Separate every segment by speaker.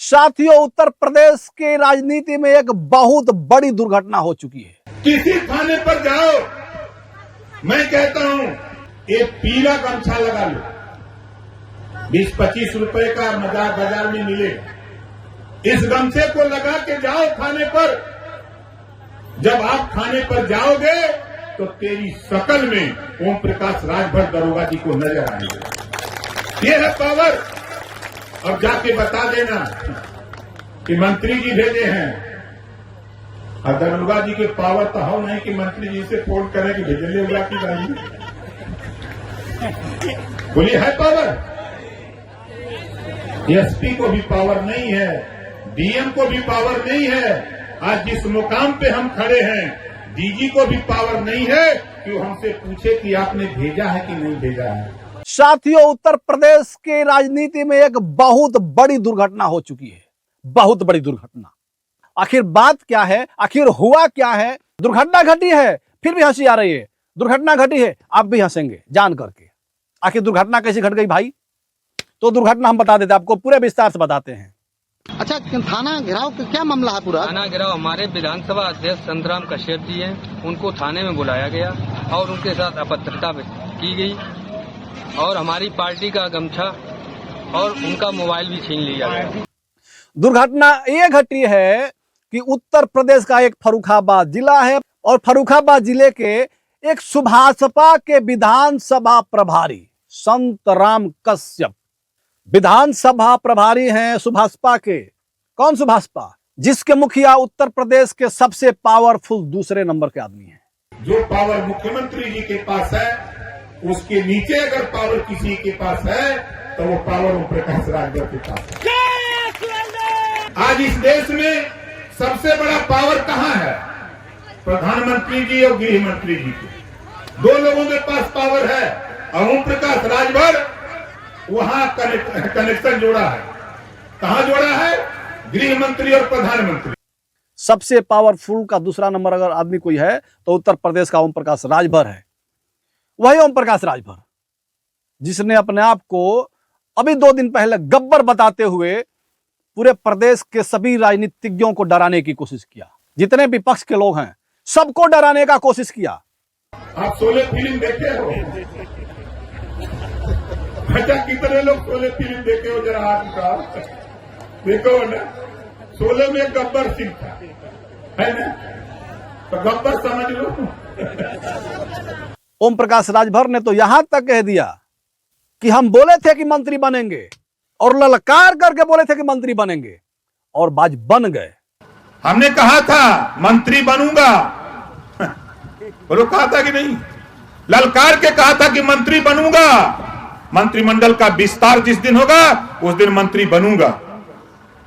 Speaker 1: साथियों, उत्तर प्रदेश की राजनीति में एक बहुत बड़ी दुर्घटना हो चुकी है।
Speaker 2: किसी थाने पर जाओ, मैं कहता हूं एक पीला गमछा लगा लो, 20-25 रुपए का मजाक बाजार में मिलेगा। इस गमछे को लगा के जाओ थाने पर। जब आप थाने पर जाओगे तो तेरी शकल में ओम प्रकाश राजभर दरोगा जी को नजर आएंगे। ये है पावर। अब जाके बता देना कि मंत्री जी भेजे हैं, और दरोगा जी के पावर तो हो नहीं कि मंत्री जी से फोन करें कि भेजले हुआ की गाड़ी। बोलिए है पावर। एसपी को भी पावर नहीं है, डीएम को भी पावर नहीं है। आज जिस मुकाम पे हम खड़े हैं, डीजी को भी पावर नहीं है कि वो हमसे पूछे कि आपने भेजा है कि नहीं भेजा है।
Speaker 1: साथियों, उत्तर प्रदेश की राजनीति में एक बहुत बड़ी दुर्घटना हो चुकी है। बहुत बड़ी दुर्घटना। आखिर बात क्या है, आखिर हुआ क्या है? दुर्घटना घटी है, फिर भी हंसी आ रही है। दुर्घटना घटी है, आप भी हंसेंगे जान करके। आखिर दुर्घटना कैसे घट गई भाई? तो दुर्घटना हम बता देते, आपको पूरे विस्तार से बताते हैं।
Speaker 3: अच्छा, थाना घेराव का क्या मामला है पूरा?
Speaker 4: थाना घेराव हमारे विधानसभा अध्यक्ष संतराम कश्यप जी हैं, उनको थाने में बुलाया गया और उनके साथ अभद्रता की गई और हमारी पार्टी का गमछा और उनका मोबाइल भी छीन लिया गया।
Speaker 1: दुर्घटना ये घटी है कि उत्तर प्रदेश का एक फर्रुखाबाद जिला है और फर्रुखाबाद जिले के एक सुभाषपा के विधानसभा प्रभारी संतराम कश्यप विधानसभा प्रभारी हैं सुभाषपा के। कौन सुभाषपा? जिसके मुखिया उत्तर प्रदेश के सबसे पावरफुल दूसरे नंबर के आदमी हैं।
Speaker 2: जो पावर मुख्यमंत्री जी के पास है, उसके नीचे अगर पावर किसी के पास है तो वो पावर ओम प्रकाश राजभर के पास है। आज इस देश में सबसे बड़ा पावर कहां है? प्रधानमंत्री जी और गृह मंत्री जी के। दो लोगों के पास पावर है और ओम प्रकाश राजभर वहां कनेक्शन जोड़ा है। कहां जोड़ा है? गृह मंत्री और प्रधानमंत्री।
Speaker 1: सबसे पावरफुल का दूसरा नंबर अगर आदमी कोई है तो उत्तर प्रदेश का ओम प्रकाश राजभर है। वही ओम प्रकाश राजभर जिसने अपने आप को अभी 2 दिन पहले गब्बर बताते हुए पूरे प्रदेश के सभी राजनीतिज्ञों को डराने की कोशिश किया। जितने विपक्ष के लोग हैं सबको डराने का कोशिश किया।
Speaker 2: आप शोले फिल्म देखे हो? अच्छा, कितने लोग शोले फिल्म देखे हो? जरा हाथ उठाओ। देखो ना, शोले में गब्बर सिंह था, है ना? तो गब्बर समझ लो।
Speaker 1: ओम प्रकाश राजभर ने तो यहां तक कह दिया कि हम बोले थे कि मंत्री बनेंगे और ललकार करके बोले थे कि मंत्री बनेंगे और बाज बन गए।
Speaker 2: हमने कहा था मंत्री बनूंगा, बोलो कहा था कि नहीं? ललकार के कहा था कि मंत्री बनूंगा। मंत्रिमंडल का विस्तार जिस दिन होगा उस दिन मंत्री बनूंगा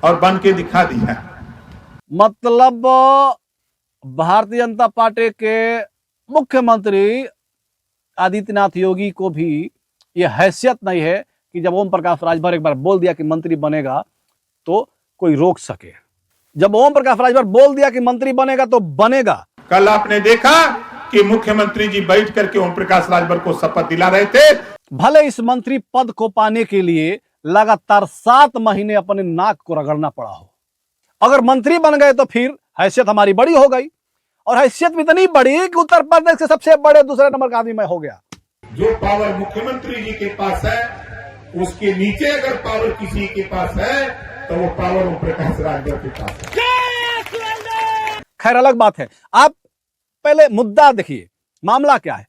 Speaker 2: और बन के दिखा दिया।
Speaker 1: मतलब भारतीय जनता पार्टी के मुख्यमंत्री आदित्यनाथ योगी को भी यह हैसियत नहीं है कि जब ओम प्रकाश राजभर एक बार बोल दिया कि मंत्री बनेगा तो कोई रोक सके। जब ओम प्रकाश राजभर बोल दिया कि मंत्री बनेगा तो बनेगा।
Speaker 2: कल आपने देखा कि मुख्यमंत्री जी बैठ करके ओम प्रकाश राजभर को शपथ दिला रहे थे।
Speaker 1: भले इस मंत्री पद को पाने के लिए लगातार 7 महीने अपने नाक को रगड़ना पड़ा हो। अगर मंत्री बन गए तो फिर हैसियत हमारी बड़ी हो गई और हैसियत भी इतनी बड़ी कि उत्तर प्रदेश के सबसे बड़े दूसरे नंबर का आदमी मैं हो गया।
Speaker 2: जो पावर मुख्यमंत्री जी के पास है, उसके नीचे अगर पावर किसी के पास है तो वो पावर ओम प्रकाश राजभर के पास है।
Speaker 1: खैर, अलग बात है। आप पहले मुद्दा देखिए, मामला क्या है।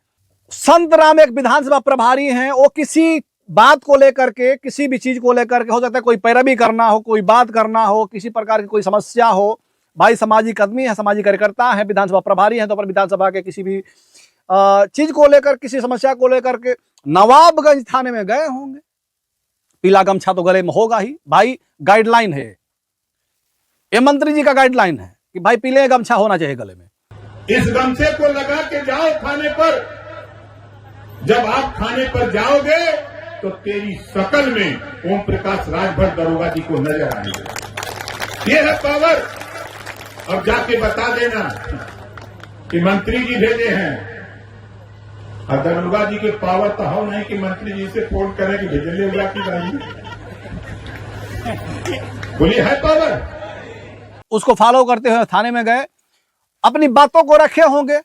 Speaker 1: संतराम एक विधानसभा प्रभारी हैं। वो किसी बात को लेकर के, किसी भी चीज को लेकर के, हो सकता है कोई पैरवी करना हो, कोई बात करना हो, किसी प्रकार की कोई समस्या हो। भाई सामाजिक आदमी है, सामाजिक कार्यकर्ता है, विधानसभा प्रभारी हैं, तो पर विधानसभा के किसी भी चीज को लेकर, किसी समस्या को लेकर के नवाबगंज थाने में गए होंगे। पीला गमछा तो गले में होगा ही भाई, गाइडलाइन है ये, मंत्री जी का गाइडलाइन है कि भाई पीले गमछा होना चाहिए गले में।
Speaker 2: इस गमछे को लगा के जाओ थाने पर। जब आप थाने पर जाओगे तो तेरी शकल में ओम प्रकाश राजभर दरोगा जी को नजर आएंगे। ये है पावर। अब जाके बता देना कि मंत्री जी भेजे हैं, और दरोगा जी के पावर तो हो नहीं कि मंत्री जी से फोन करें कि भेजले हुआ की गाड़ी। बोलिए है पावर?
Speaker 1: उसको फॉलो करते हुए थाने में गए, अपनी बातों को रखे होंगे,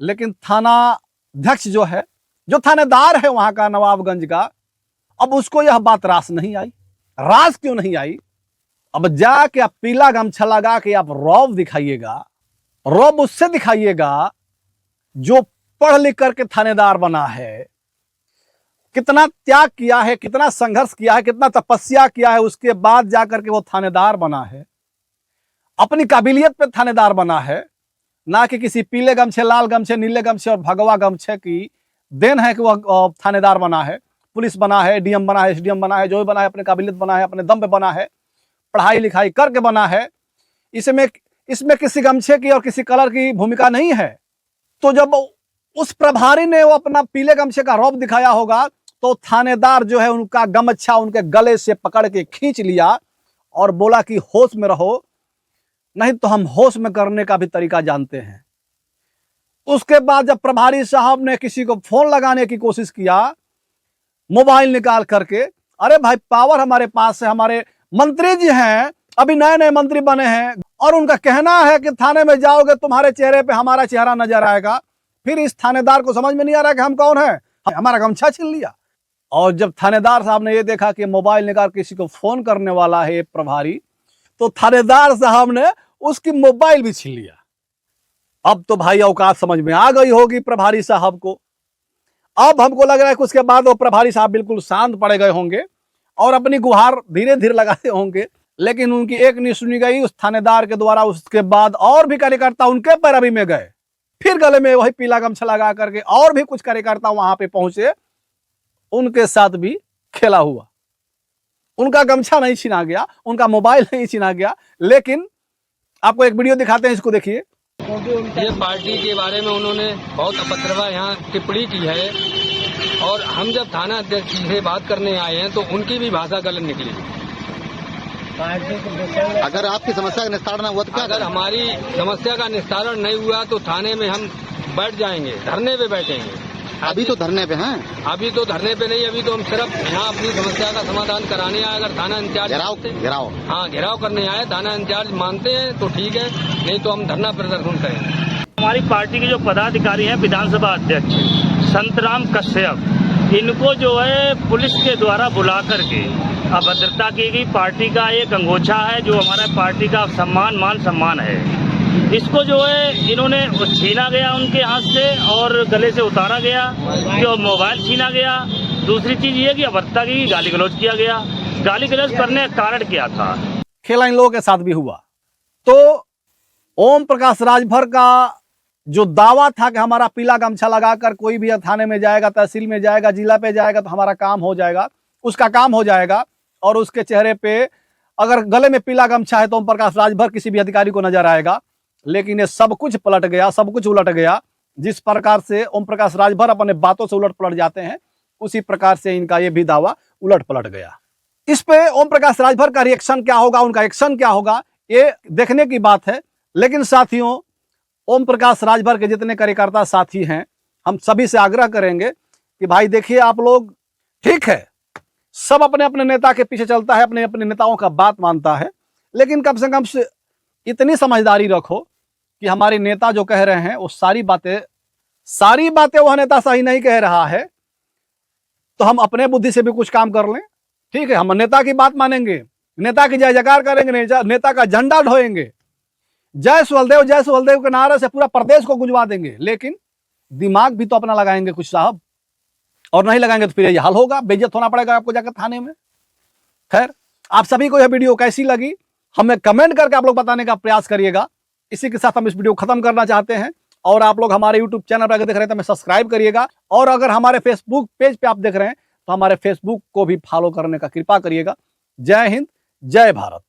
Speaker 1: लेकिन थाना अध्यक्ष जो है, जो थानेदार है वहां का नवाबगंज का, अब उसको यह बात रास नहीं आई। रास क्यों नहीं आई? अब जाके आप पीला गमछा लगा के आप रौब दिखाइएगा, रौब उससे दिखाइएगा जो पढ़ लिख करके थानेदार बना है, कितना त्याग किया है, कितना संघर्ष किया है, कितना तपस्या किया है, उसके बाद जाकर के वो थानेदार बना है, अपनी काबिलियत पे थानेदार बना है, ना कि किसी पीले गमछे, लाल गमछे, नीले गमछे और भगवा गमछे की देन है कि वह थानेदार बना है, पुलिस बना है, डीएम बना है, एसडीएम बना है, जो भी बना है अपने काबिलियत बना है, अपने दम पे बना है, पढ़ाई लिखाई करके बना है। इसमें किसी गमछे की और किसी कलर की भूमिका नहीं है। तो जब उस प्रभारी ने वो अपना पीले गमछे का रौब दिखाया होगा, तो थानेदार जो है उनका गमछा उनके गले से पकड़ के खींच लिया और बोला कि होश में रहो, नहीं तो हम होश में करने का भी तरीका जानते हैं। उसके बाद जब प्रभारी साहब ने किसी को फोन लगाने की कोशिश किया, मोबाइल निकाल करके, अरे भाई पावर हमारे पास है, हमारे मंत्री जी हैं, अभी नए नए मंत्री बने हैं, और उनका कहना है कि थाने में जाओगे तुम्हारे चेहरे पे हमारा चेहरा नजर आएगा। फिर इस थानेदार को समझ में नहीं आ रहा कि हम कौन है, हमारा गमछा छीन लिया। और जब थानेदार साहब ने ये देखा कि मोबाइल निकाल किसी को फोन करने वाला है प्रभारी, तो थानेदार साहब ने उसकी मोबाइल भी छीन लिया। अब तो भाई औकात समझ में आ गई होगी प्रभारी साहब को। अब हमको लग रहा है कि उसके बाद वो प्रभारी साहब बिल्कुल शांत पड़े गए होंगे और अपनी गुहार धीरे धीरे लगाते होंगे, लेकिन उनकी एक नहीं सुनी गई उस थानेदार के द्वारा। उसके बाद और भी कार्यकर्ता उनके पैरवी में गए, फिर गले में वही पीला गमछा लगा करके और भी कुछ कार्यकर्ता वहां पे पहुंचे, उनके साथ भी खेला हुआ। उनका गमछा नहीं छीना गया, उनका मोबाइल नहीं छीना गया। लेकिन आपको एक वीडियो दिखाते हैं, इसको देखिए।
Speaker 4: ये पार्टी के बारे में उन्होंने बहुत अपत्रवा यहाँ टिप्पणी की है, और हम जब थाना अध्यक्ष से बात करने आए हैं तो उनकी भी भाषा गलत निकली।
Speaker 3: अगर आपकी समस्या का निस्तारण हुआ तो क्या?
Speaker 4: अगर हमारी समस्या का निस्तारण नहीं हुआ तो थाने में हम बैठ जाएंगे, धरने पे बैठेंगे।
Speaker 3: अभी तो धरने पे हैं।
Speaker 4: अभी तो धरने पे नहीं, अभी तो हम सिर्फ यहाँ अपनी समस्या का समाधान कराने आए। अगर थाना इंचार्ज
Speaker 3: घेराव
Speaker 4: हाँ घेराव करने आए, थाना इंचार्ज मानते हैं तो ठीक है, नहीं तो हम धरना प्रदर्शन करेंगे।
Speaker 5: हमारी पार्टी के जो पदाधिकारी हैं, विधानसभा अध्यक्ष संतराम कश्यप, इनको जो है पुलिस के द्वारा बुला करके अभद्रता की गई। पार्टी का एक अंगोछा है जो हमारा पार्टी का सम्मान, मान सम्मान है, इसको जो है इन्होंने छीना गया उनके हाथ से और गले से उतारा गया, जो मोबाइल छीना गया। दूसरी चीज ये कि अभद्रता की गाली गलौज किया गया। गाली गलौज करने का कारण क्या था?
Speaker 1: खेला इन लोगों के साथ भी हुआ। तो ओम प्रकाश राजभर का जो दावा था कि हमारा पीला गमछा लगाकर कोई भी थाने में जाएगा, तहसील में जाएगा, जिला पे जाएगा तो हमारा काम हो जाएगा, उसका काम हो जाएगा, और उसके चेहरे पे अगर गले में पीला गमछा है तो ओम प्रकाश राजभर किसी भी अधिकारी को नजर आएगा। लेकिन ये सब कुछ पलट गया, सब कुछ उलट गया। जिस प्रकार से ओम प्रकाश राजभर अपने बातों से उलट पलट जाते हैं, उसी प्रकार से इनका ये भी दावा उलट पलट गया। इस पे ओम प्रकाश राजभर का रिएक्शन क्या होगा, उनका एक्शन क्या होगा, ये देखने की बात है। लेकिन साथियों, ओम प्रकाश राजभर के जितने कार्यकर्ता साथी हैं, हम सभी से आग्रह करेंगे कि भाई देखिए, आप लोग ठीक है, सब अपने अपने नेता के पीछे चलता है, अपने अपने नेताओं का बात मानता है, लेकिन कम से कम इतनी समझदारी रखो कि हमारे नेता जो कह रहे हैं वो सारी बातें वह नेता सही नहीं कह रहा है, तो हम अपने बुद्धि से भी कुछ काम कर लें। ठीक है, हम नेता की बात मानेंगे, नेता की जय जयकार करेंगे, नेता का झंडा ढोएंगे, जय सुहलदेव के नारे से पूरा प्रदेश को गुंजवा देंगे। लेकिन दिमाग भी तो अपना लगाएंगे कुछ साहब, और नहीं लगाएंगे तो फिर यही हाल होगा, बेइज्जत होना पड़ेगा आपको जाकर थाने में। खैर, आप सभी को यह वीडियो कैसी लगी हमें कमेंट करके आप लोग बताने का प्रयास करिएगा। इसी के साथ हम इस वीडियो को खत्म करना चाहते हैं, और आप लोग हमारे YouTube चैनल पर अगर देख रहे हैं तो हमें सब्सक्राइब करिएगा, और अगर हमारे फेसबुक पेज पे आप देख रहे हैं तो हमारे फेसबुक को भी फॉलो करने का कृपा करिएगा। जय हिंद, जय भारत।